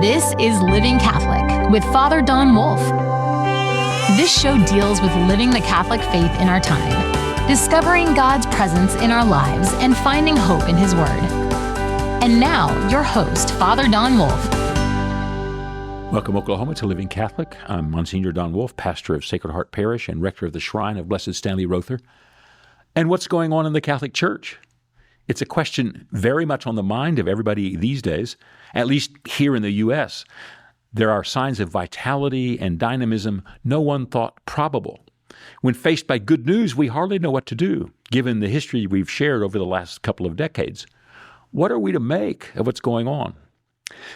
This is Living Catholic with Father Don Wolf. This show deals with living the Catholic faith in our time, discovering God's presence in our lives, and finding hope in His Word. And now, your host, Father Don Wolf. Welcome, Oklahoma, to Living Catholic. I'm Monsignor Don Wolf, pastor of Sacred Heart Parish and rector of the Shrine of Blessed Stanley Rother. And what's going on in the Catholic Church? It's a question very much on the mind of everybody these days, at least here in the U.S. There are signs of vitality and dynamism no one thought probable. When faced by good news, we hardly know what to do, given the history we've shared over the last couple of decades. What are we to make of what's going on?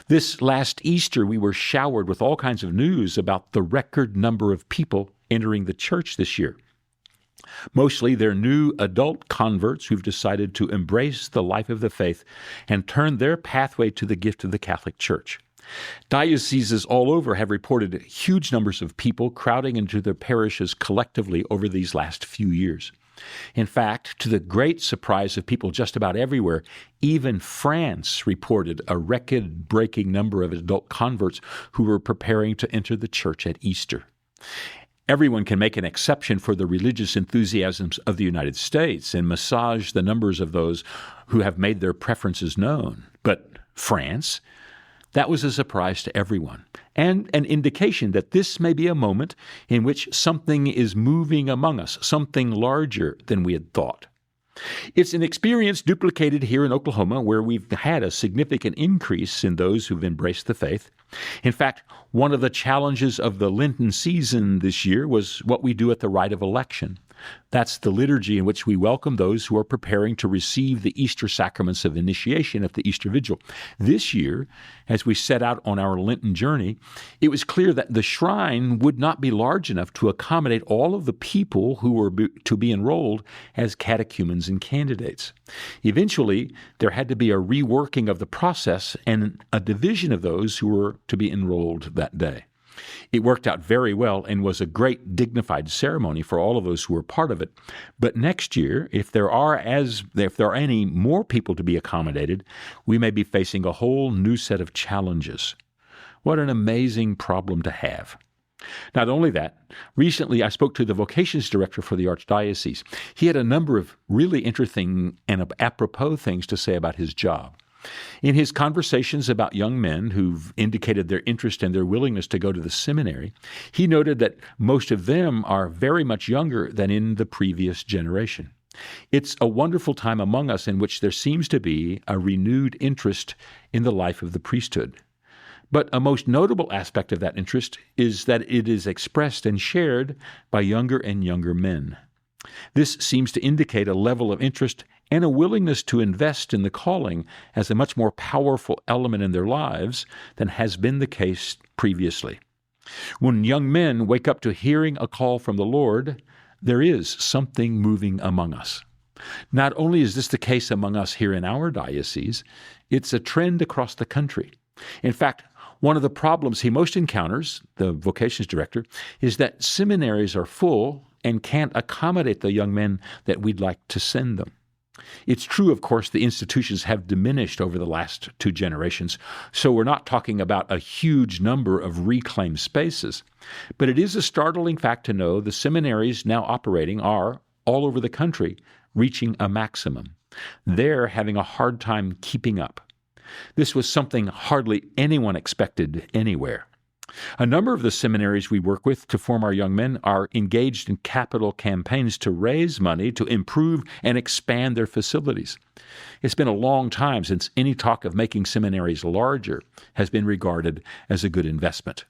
This last Easter, we were showered with all kinds of news about the record number of people entering the church this year. Mostly they're new adult converts who've decided to embrace the life of the faith and turn their pathway to the gift of the Catholic Church. Dioceses all over have reported huge numbers of people crowding into their parishes collectively over these last few years. In fact, to the great surprise of people just about everywhere, even France reported a record-breaking number of adult converts who were preparing to enter the church at Easter. Everyone can make an exception for the religious enthusiasms of the United States and massage the numbers of those who have made their preferences known. But France? That was a surprise to everyone, and an indication that this may be a moment in which something is moving among us, something larger than we had thought. It's an experience duplicated here in Oklahoma, where we've had a significant increase in those who've embraced the faith. In fact, one of the challenges of the Lenten season this year was what we do at the Rite of Election. That's the liturgy in which we welcome those who are preparing to receive the Easter sacraments of initiation at the Easter Vigil. This year, as we set out on our Lenten journey, it was clear that the shrine would not be large enough to accommodate all of the people who were to be enrolled as catechumens and candidates. Eventually, there had to be a reworking of the process and a division of those who were to be enrolled that day. It worked out very well and was a great dignified ceremony for all of those who were part of it. But next year, if there are any more people to be accommodated, we may be facing a whole new set of challenges. What an amazing problem to have. Not only that, recently I spoke to the vocations director for the Archdiocese. He had a number of really interesting and apropos things to say about his job. In his conversations about young men who've indicated their interest and their willingness to go to the seminary, he noted that most of them are very much younger than in the previous generation. It's a wonderful time among us in which there seems to be a renewed interest in the life of the priesthood. But a most notable aspect of that interest is that it is expressed and shared by younger and younger men. This seems to indicate a level of interest and a willingness to invest in the calling as a much more powerful element in their lives than has been the case previously. When young men wake up to hearing a call from the Lord, there is something moving among us. Not only is this the case among us here in our diocese, it's a trend across the country. In fact, one of the problems he most encounters, the vocations director, is that seminaries are full and can't accommodate the young men that we'd like to send them. It's true, of course, the institutions have diminished over the last 2 generations, so we're not talking about a huge number of reclaimed spaces. But it is a startling fact to know the seminaries now operating are, all over the country, reaching a maximum. They're having a hard time keeping up. This was something hardly anyone expected anywhere. A number of the seminaries we work with to form our young men are engaged in capital campaigns to raise money to improve and expand their facilities. It's been a long time since any talk of making seminaries larger has been regarded as a good investment.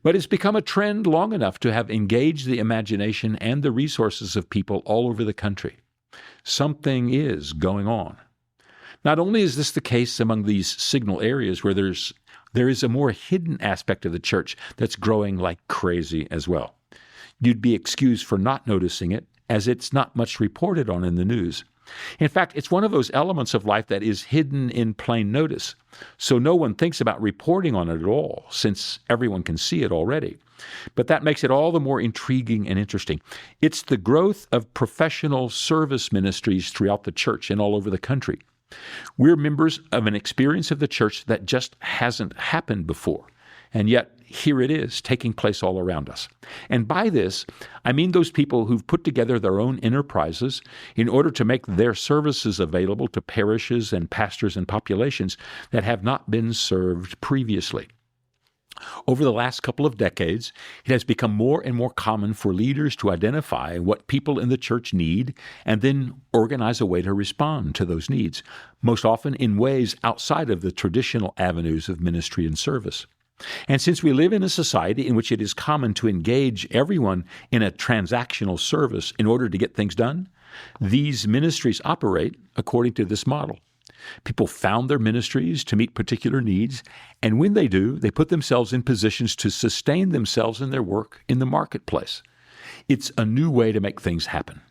But it's become a trend long enough to have engaged the imagination and the resources of people all over the country. Something is going on. Not only is this the case among these signal areas where there is a more hidden aspect of the church that's growing like crazy as well. You'd be excused for not noticing it, as it's not much reported on in the news. In fact, it's one of those elements of life that is hidden in plain notice, so no one thinks about reporting on it at all, since everyone can see it already. But that makes it all the more intriguing and interesting. It's the growth of professional service ministries throughout the church and all over the country. We're members of an experience of the church that just hasn't happened before, and yet here it is, taking place all around us. And by this, I mean those people who've put together their own enterprises in order to make their services available to parishes and pastors and populations that have not been served previously. Over the last couple of decades, it has become more and more common for leaders to identify what people in the church need and then organize a way to respond to those needs, most often in ways outside of the traditional avenues of ministry and service. And since we live in a society in which it is common to engage everyone in a transactional service in order to get things done, these ministries operate according to this model. People found their ministries to meet particular needs, and when they do, they put themselves in positions to sustain themselves in their work in the marketplace. It's a new way to make things happen.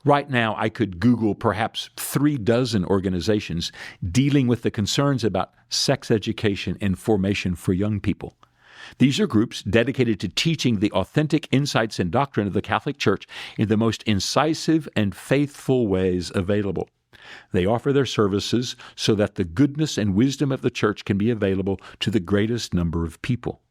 Right now, I could Google perhaps 36 organizations dealing with the concerns about sex education and formation for young people. These are groups dedicated to teaching the authentic insights and doctrine of the Catholic Church in the most incisive and faithful ways available. They offer their services so that the goodness and wisdom of the Church can be available to the greatest number of people.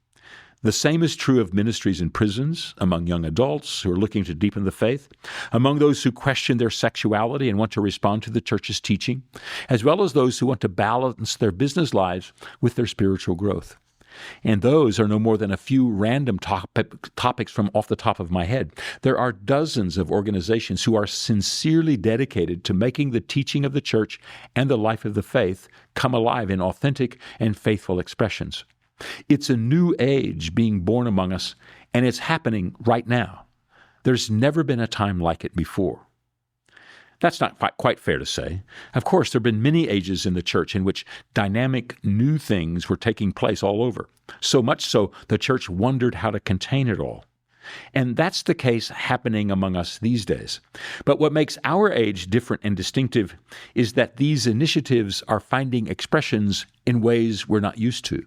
The same is true of ministries in prisons, among young adults who are looking to deepen the faith, among those who question their sexuality and want to respond to the Church's teaching, as well as those who want to balance their business lives with their spiritual growth. And those are no more than a few random topics from off the top of my head. There are dozens of organizations who are sincerely dedicated to making the teaching of the Church and the life of the faith come alive in authentic and faithful expressions. It's a new age being born among us, and it's happening right now. There's never been a time like it before. That's not quite fair to say. Of course, there have been many ages in the Church in which dynamic new things were taking place all over, so much so the Church wondered how to contain it all. And that's the case happening among us these days. But what makes our age different and distinctive is that these initiatives are finding expressions in ways we're not used to.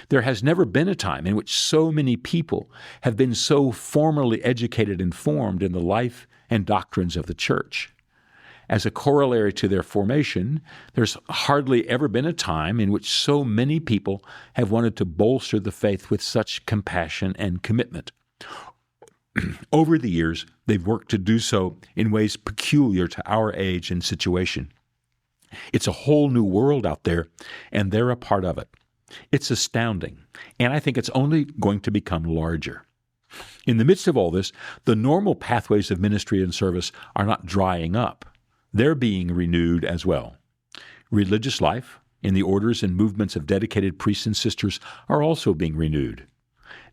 There has never been a time in which so many people have been so formally educated and formed in the life and doctrines of the Church. As a corollary to their formation, there's hardly ever been a time in which so many people have wanted to bolster the faith with such compassion and commitment. Over the years, they've worked to do so in ways peculiar to our age and situation. It's a whole new world out there, and they're a part of it. It's astounding, and I think it's only going to become larger. In the midst of all this, the normal pathways of ministry and service are not drying up. They're being renewed as well. Religious life in the orders and movements of dedicated priests and sisters are also being renewed.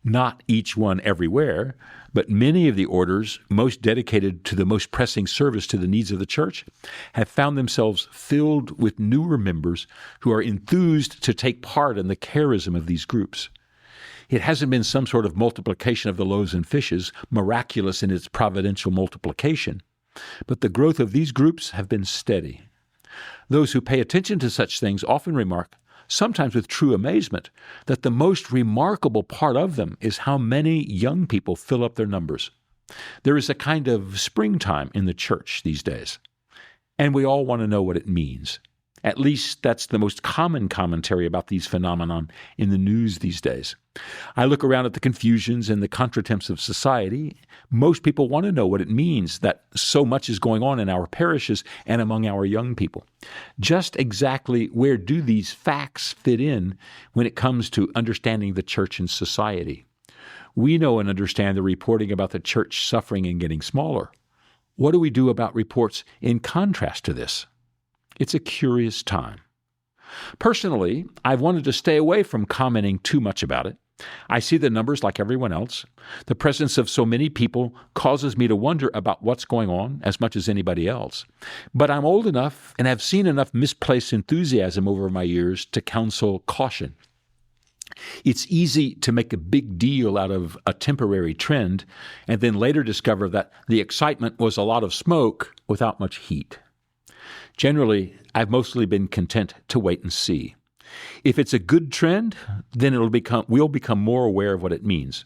Not each one everywhere, but many of the orders most dedicated to the most pressing service to the needs of the Church have found themselves filled with newer members who are enthused to take part in the charism of these groups. It hasn't been some sort of multiplication of the loaves and fishes, miraculous in its providential multiplication, but the growth of these groups have been steady. Those who pay attention to such things often remark, sometimes with true amazement, that the most remarkable part of them is how many young people fill up their numbers. There is a kind of springtime in the Church these days, and we all want to know what it means. At least that's the most common commentary about these phenomenon in the news these days. I look around at the confusions and the contretemps of society. Most people want to know what it means that so much is going on in our parishes and among our young people. Just exactly where do these facts fit in when it comes to understanding the Church and society? We know and understand the reporting about the Church suffering and getting smaller. What do we do about reports in contrast to this? It's a curious time. Personally, I've wanted to stay away from commenting too much about it. I see the numbers like everyone else. The presence of so many people causes me to wonder about what's going on as much as anybody else. But I'm old enough and have seen enough misplaced enthusiasm over my years to counsel caution. It's easy to make a big deal out of a temporary trend and then later discover that the excitement was a lot of smoke without much heat. Generally, I've mostly been content to wait and see. If it's a good trend, then we'll become more aware of what it means.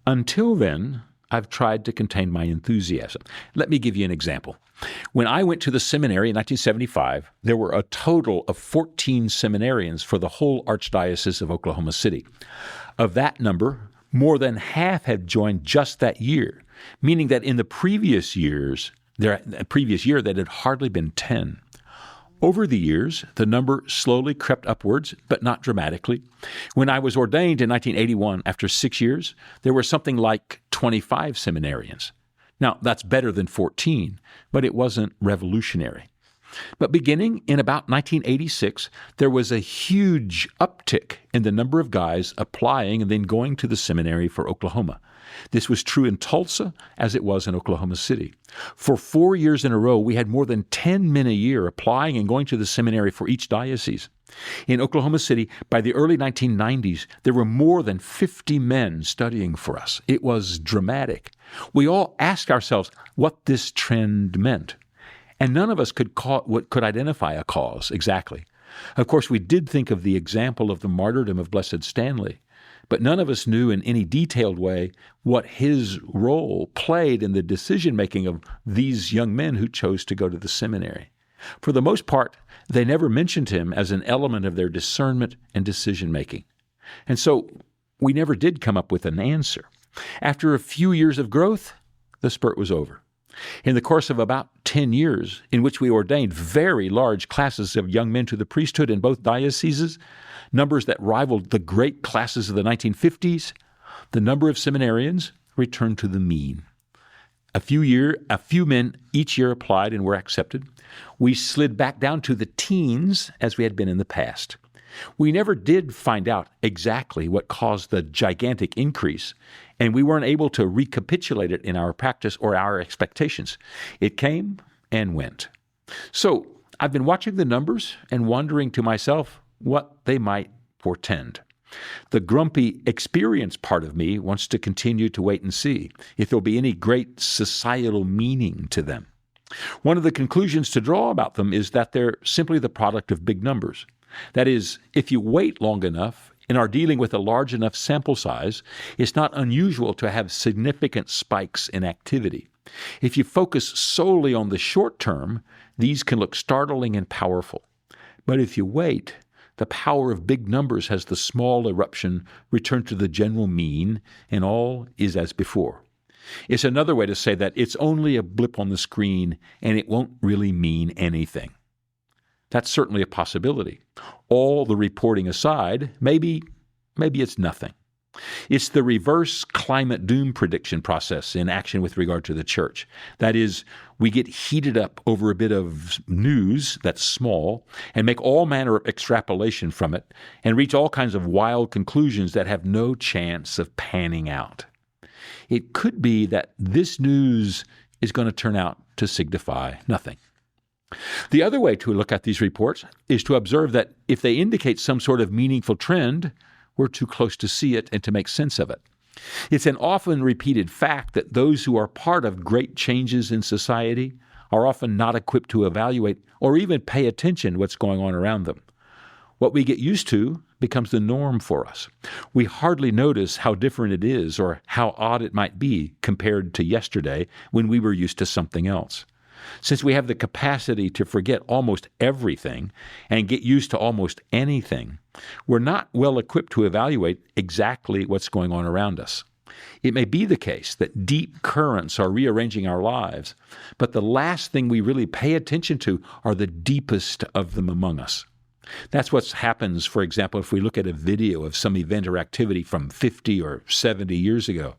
Until then, I've tried to contain my enthusiasm. Let me give you an example. When I went to the seminary in 1975, there were a total of 14 seminarians for the whole Archdiocese of Oklahoma City. Of that number, more than half had joined just that year, meaning that in the previous year, there had hardly been 10. Over the years, the number slowly crept upwards, but not dramatically. When I was ordained in 1981, after 6 years, there were something like 25 seminarians. Now, that's better than 14, but it wasn't revolutionary. But beginning in about 1986, there was a huge uptick in the number of guys applying and then going to the seminary for Oklahoma. This was true in Tulsa as it was in Oklahoma City. For 4 years in a row, we had more than 10 men a year applying and going to the seminary for each diocese. In Oklahoma City, by the early 1990s, there were more than 50 men studying for us. It was dramatic. We all asked ourselves what this trend meant, and none of us could identify a cause exactly. Of course, we did think of the example of the martyrdom of Blessed Stanley, but none of us knew in any detailed way what his role played in the decision-making of these young men who chose to go to the seminary. For the most part, they never mentioned him as an element of their discernment and decision-making. And so we never did come up with an answer. After a few years of growth, the spurt was over. In the course of about 10 years, in which we ordained very large classes of young men to the priesthood in both dioceses, numbers that rivaled the great classes of the 1950s, the number of seminarians returned to the mean. A few men each year applied and were accepted. We slid back down to the teens as we had been in the past. We never did find out exactly what caused the gigantic increase, and we weren't able to recapitulate it in our practice or our expectations. It came and went. So I've been watching the numbers and wondering to myself what they might portend. The grumpy experience part of me wants to continue to wait and see if there'll be any great societal meaning to them. One of the conclusions to draw about them is that they're simply the product of big numbers. That is, if you wait long enough and are dealing with a large enough sample size, it's not unusual to have significant spikes in activity. If you focus solely on the short term, these can look startling and powerful. But if you wait, the power of big numbers has the small eruption return to the general mean, and all is as before. It's another way to say that it's only a blip on the screen, and it won't really mean anything. That's certainly a possibility. All the reporting aside, maybe it's nothing. It's the reverse climate doom prediction process in action with regard to the church. That is, we get heated up over a bit of news that's small and make all manner of extrapolation from it and reach all kinds of wild conclusions that have no chance of panning out. It could be that this news is going to turn out to signify nothing. The other way to look at these reports is to observe that if they indicate some sort of meaningful trend, we're too close to see it and to make sense of it. It's an often repeated fact that those who are part of great changes in society are often not equipped to evaluate or even pay attention to what's going on around them. What we get used to becomes the norm for us. We hardly notice how different it is or how odd it might be compared to yesterday when we were used to something else. Since we have the capacity to forget almost everything and get used to almost anything, we're not well equipped to evaluate exactly what's going on around us. It may be the case that deep currents are rearranging our lives, but the last thing we really pay attention to are the deepest of them among us. That's what happens, for example, if we look at a video of some event or activity from 50 or 70 years ago.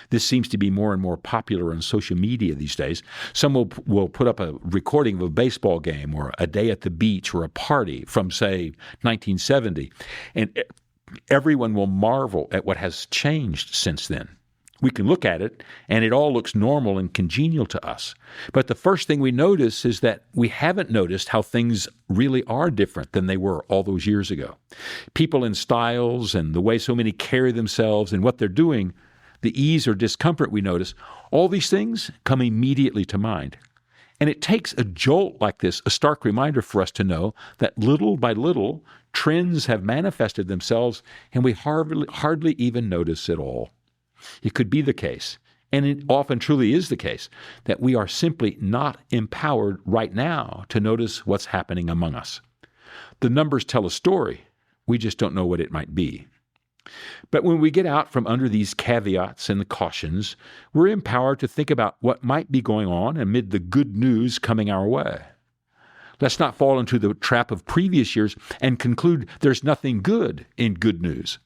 This seems to be more and more popular on social media these days. Some will put up a recording of a baseball game or a day at the beach or a party from, say, 1970, and everyone will marvel at what has changed since then. We can look at it, and it all looks normal and congenial to us. But the first thing we notice is that we haven't noticed how things really are different than they were all those years ago. People and styles and the way so many carry themselves and what they're doing, the ease or discomfort we notice, all these things come immediately to mind. And it takes a jolt like this, a stark reminder for us to know that little by little, trends have manifested themselves and we hardly even notice it all. It could be the case, And it often truly is the case that we are simply not empowered right now to notice what's happening among us. The numbers tell a story. We just don't know what it might be. But when we get out from under these caveats and the cautions, we're empowered to think about what might be going on amid the good news coming our way. Let's not fall into the trap of previous years and conclude there's nothing good in good news.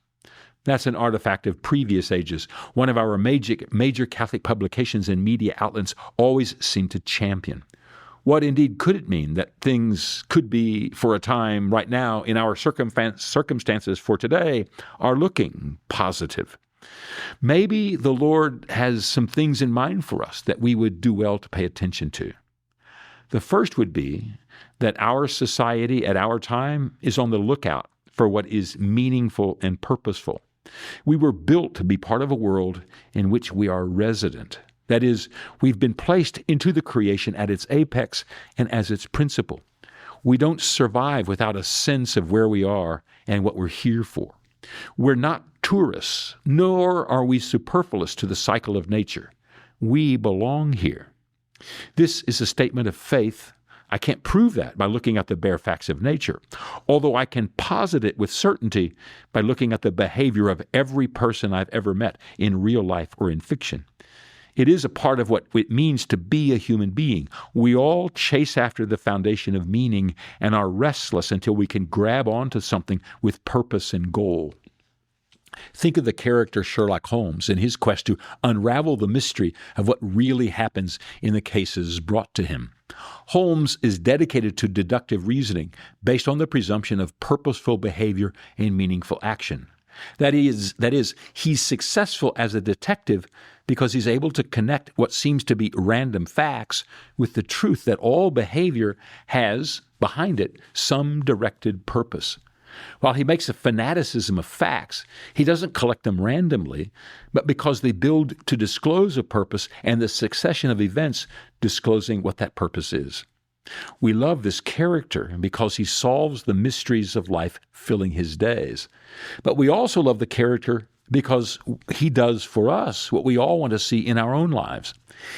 That's an artifact of previous ages. One of our major Catholic publications and media outlets always seem to champion. What indeed could it mean that things could be, for a time right now, in our circumstances for today, are looking positive? Maybe the Lord has some things in mind for us that we would do well to pay attention to. The first would be that our society at our time is on the lookout for what is meaningful and purposeful. We were built to be part of a world in which we are resident. That is, we've been placed into the creation at its apex and as its principle. We don't survive without a sense of where we are and what we're here for. We're not tourists, nor are we superfluous to the cycle of nature. We belong here. This is a statement of faith. I can't prove that by looking at the bare facts of nature, although I can posit it with certainty by looking at the behavior of every person I've ever met in real life or in fiction. It is a part of what it means to be a human being. We all chase after the foundation of meaning and are restless until we can grab onto something with purpose and goal. Think of the character Sherlock Holmes in his quest to unravel the mystery of what really happens in the cases brought to him. Holmes is dedicated to deductive reasoning based on the presumption of purposeful behavior and meaningful action. That is, he's successful as a detective because he's able to connect what seems to be random facts with the truth that all behavior has, behind it, some directed purpose. While he makes a fanaticism of facts, he doesn't collect them randomly, but because they build to disclose a purpose and the succession of events disclosing what that purpose is. We love this character because he solves the mysteries of life filling his days. But we also love the character because he does for us what we all want to see in our own lives.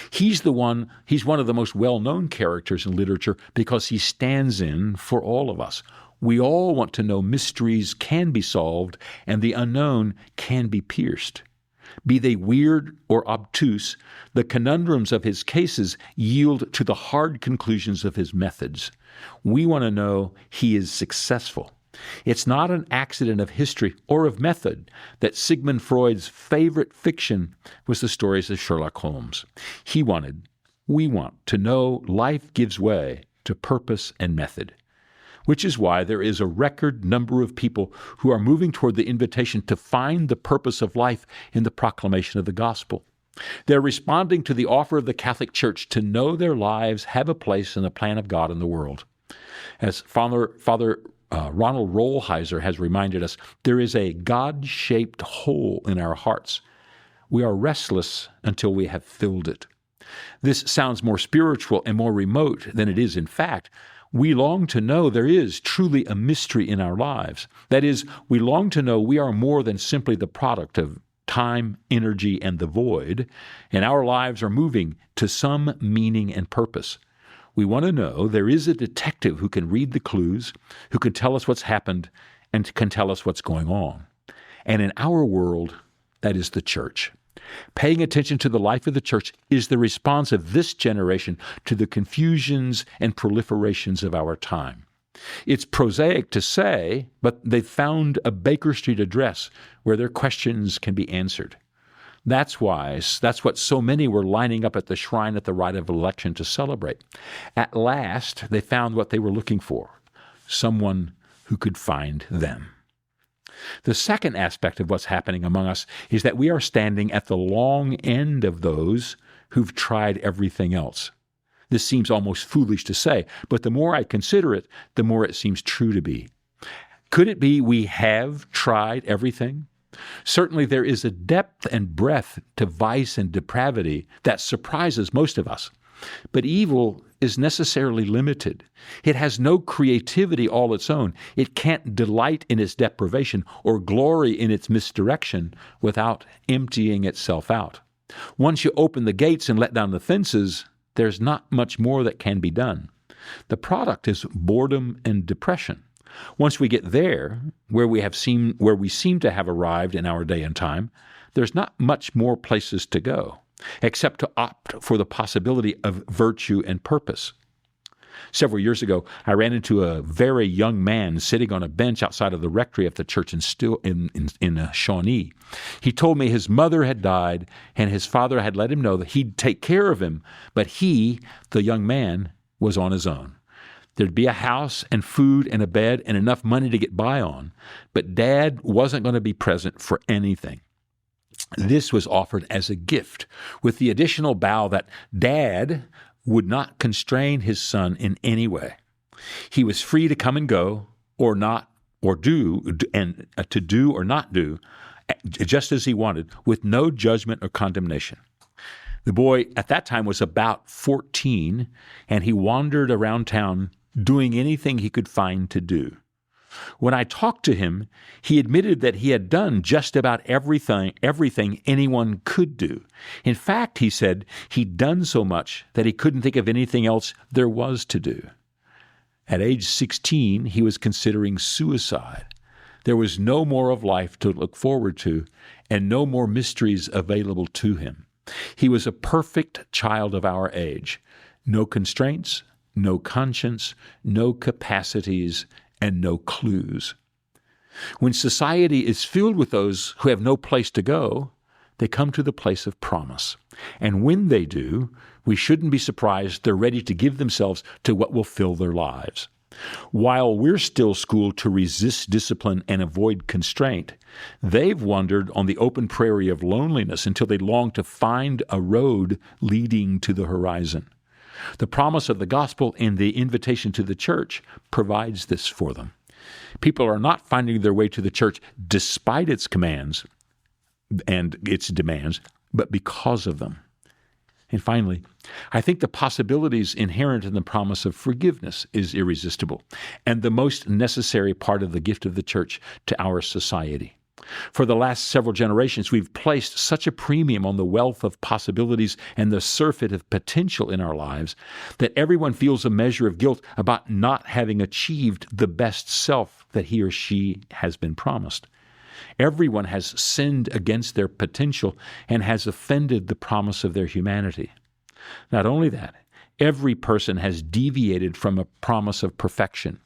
He's one of the most well-known characters in literature because he stands in for all of us. We all want to know mysteries can be solved and the unknown can be pierced. Be they weird or obtuse, the conundrums of his cases yield to the hard conclusions of his methods. We want to know he is successful. It's not an accident of history or of method that Sigmund Freud's favorite fiction was the stories of Sherlock Holmes. We want to know life gives way to purpose and method, which is why there is a record number of people who are moving toward the invitation to find the purpose of life in the proclamation of the gospel. They're responding to the offer of the Catholic Church to know their lives have a place in the plan of God in the world. As Father Ronald Rollheiser has reminded us, there is a God-shaped hole in our hearts. We are restless until we have filled it. This sounds more spiritual and more remote than it is in fact. We long to know there is truly a mystery in our lives. That is, we long to know we are more than simply the product of time, energy, and the void, and our lives are moving to some meaning and purpose. We want to know there is a detective who can read the clues, who can tell us what's happened, and can tell us what's going on. And in our world, that is the church. Paying attention to the life of the church is the response of this generation to the confusions and proliferations of our time. It's prosaic to say, but they've found a Baker Street address where their questions can be answered. That's what so many were lining up at the shrine at the Rite of Election to celebrate. At last, they found what they were looking for, someone who could find them. The second aspect of what's happening among us is that we are standing at the long end of those who've tried everything else. This seems almost foolish to say, but the more I consider it, the more it seems true to be. Could it be we have tried everything? Certainly there is a depth and breadth to vice and depravity that surprises most of us. But evil is necessarily limited. It has no creativity all its own. It can't delight in its deprivation or glory in its misdirection without emptying itself out. Once you open the gates and let down the fences, there's not much more that can be done. The product is boredom and depression. Once we get there, where we seem to have arrived in our day and time, there's not much more places to go, except to opt for the possibility of virtue and purpose. Several years ago, I ran into a very young man sitting on a bench outside of the rectory of the church in Shawnee. He told me his mother had died and his father had let him know that he'd take care of him, but he, the young man, was on his own. There'd be a house and food and a bed and enough money to get by on, but Dad wasn't going to be present for anything. This was offered as a gift, with the additional bow that Dad would not constrain his son in any way. He was free to come and go, or not, or do, and to do or not do, just as he wanted, with no judgment or condemnation. The boy at that time was about 14, and he wandered around town doing anything he could find to do. When I talked to him, he admitted that he had done just about everything anyone could do. In fact, he said he'd done so much that he couldn't think of anything else there was to do. At age 16, he was considering suicide. There was no more of life to look forward to, and no more mysteries available to him. He was a perfect child of our age. No constraints, no conscience, no capacities, and no clues. When society is filled with those who have no place to go, they come to the place of promise. And when they do, we shouldn't be surprised they're ready to give themselves to what will fill their lives. While we're still schooled to resist discipline and avoid constraint, they've wandered on the open prairie of loneliness until they long to find a road leading to the horizon. The promise of the gospel and the invitation to the church provides this for them. People are not finding their way to the church despite its commands and its demands, but because of them. And finally, I think the possibilities inherent in the promise of forgiveness is irresistible and the most necessary part of the gift of the church to our society. For the last several generations, we've placed such a premium on the wealth of possibilities and the surfeit of potential in our lives that everyone feels a measure of guilt about not having achieved the best self that he or she has been promised. Everyone has sinned against their potential and has offended the promise of their humanity. Not only that, every person has deviated from a promise of perfection.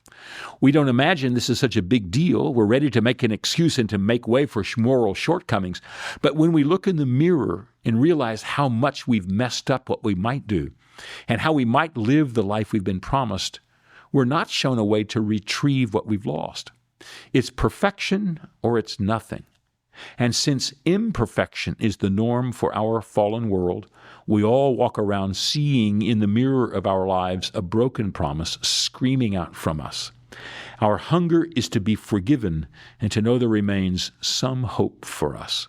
We don't imagine this is such a big deal. We're ready to make an excuse and to make way for moral shortcomings. But when we look in the mirror and realize how much we've messed up what we might do and how we might live the life we've been promised, we're not shown a way to retrieve what we've lost. It's perfection or it's nothing. And since imperfection is the norm for our fallen world, we all walk around seeing in the mirror of our lives a broken promise screaming out from us. Our hunger is to be forgiven and to know there remains some hope for us.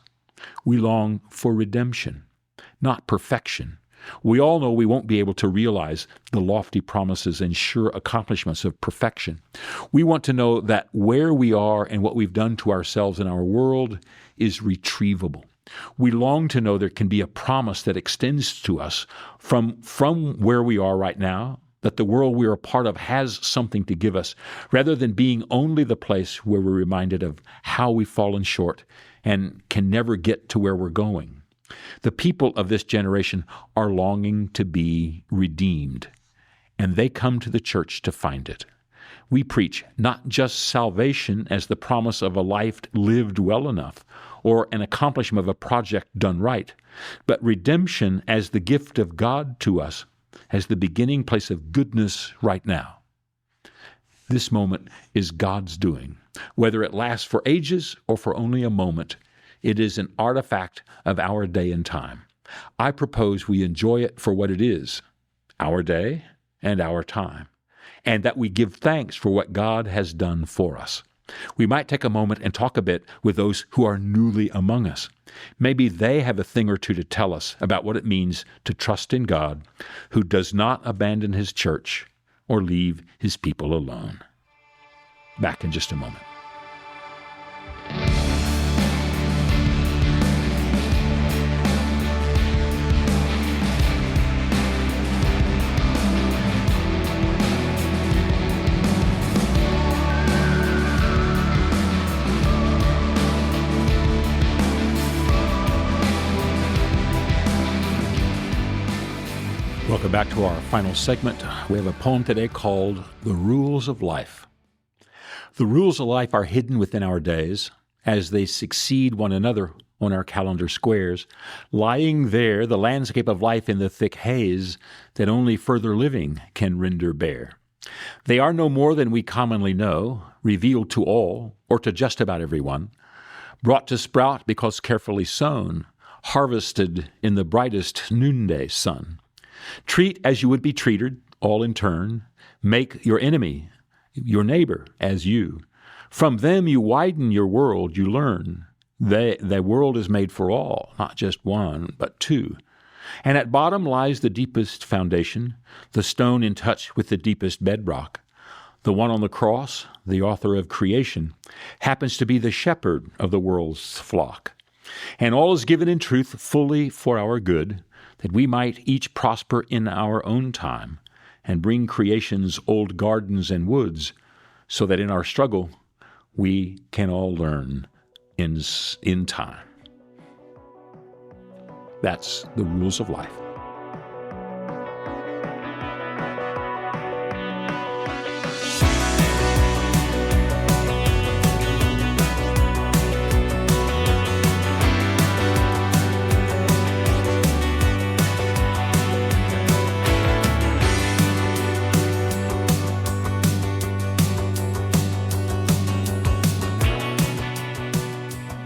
We long for redemption, not perfection. We all know we won't be able to realize the lofty promises and sure accomplishments of perfection. We want to know that where we are and what we've done to ourselves and our world is retrievable. We long to know there can be a promise that extends to us from where we are right now, that the world we are a part of has something to give us, rather than being only the place where we're reminded of how we've fallen short and can never get to where we're going. The people of this generation are longing to be redeemed, and they come to the church to find it. We preach not just salvation as the promise of a life lived well enough or an accomplishment of a project done right, but redemption as the gift of God to us, as the beginning place of goodness right now. This moment is God's doing. Whether it lasts for ages or for only a moment, it is an artifact of our day and time. I propose we enjoy it for what it is, our day and our time, and that we give thanks for what God has done for us. We might take a moment and talk a bit with those who are newly among us. Maybe they have a thing or two to tell us about what it means to trust in God, who does not abandon his church or leave his people alone. Back in just a moment. Welcome back to our final segment. We have a poem today called The Rules of Life. The rules of life are hidden within our days as they succeed one another on our calendar squares, lying there, the landscape of life in the thick haze that only further living can render bare. They are no more than we commonly know, revealed to all, or to just about everyone, brought to sprout because carefully sown, harvested in the brightest noonday sun. Treat as you would be treated, all in turn. Make your enemy, your neighbor, as you. From them you widen your world, you learn. The world is made for all, not just one, but two. And at bottom lies the deepest foundation, the stone in touch with the deepest bedrock. The one on the cross, the author of creation, happens to be the shepherd of the world's flock. And all is given in truth fully for our good, that we might each prosper in our own time and bring creation's old gardens and woods, so that in our struggle we can all learn in time. That's the rules of life.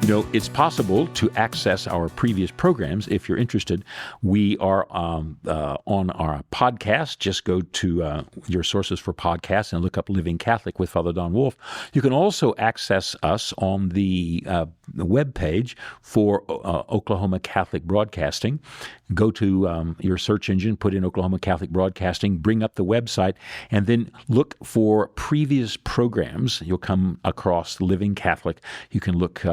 You know, it's possible to access our previous programs if you're interested. We are on our podcast. Just go to your sources for podcasts and look up Living Catholic with Father Don Wolf. You can also access us on the web page for Oklahoma Catholic Broadcasting. Go to your search engine, put in Oklahoma Catholic Broadcasting, bring up the website, and then look for previous programs. You'll come across Living Catholic. You can look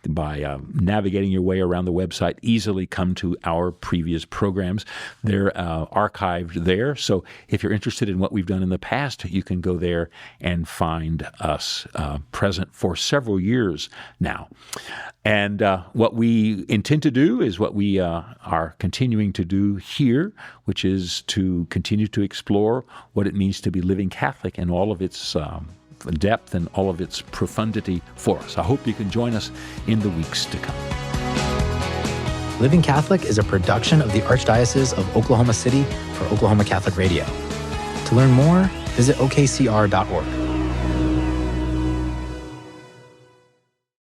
by navigating your way around the website, easily come to our previous programs. They're archived there. So if you're interested in what we've done in the past, you can go there and find us present for several years now. And what we intend to do is what we are continuing to do here, which is to continue to explore what it means to be living Catholic and all of its depth and all of its profundity for us. I hope you can join us in the weeks to come. Living Catholic is a production of the Archdiocese of Oklahoma City for Oklahoma Catholic Radio. To learn more, visit okcr.org.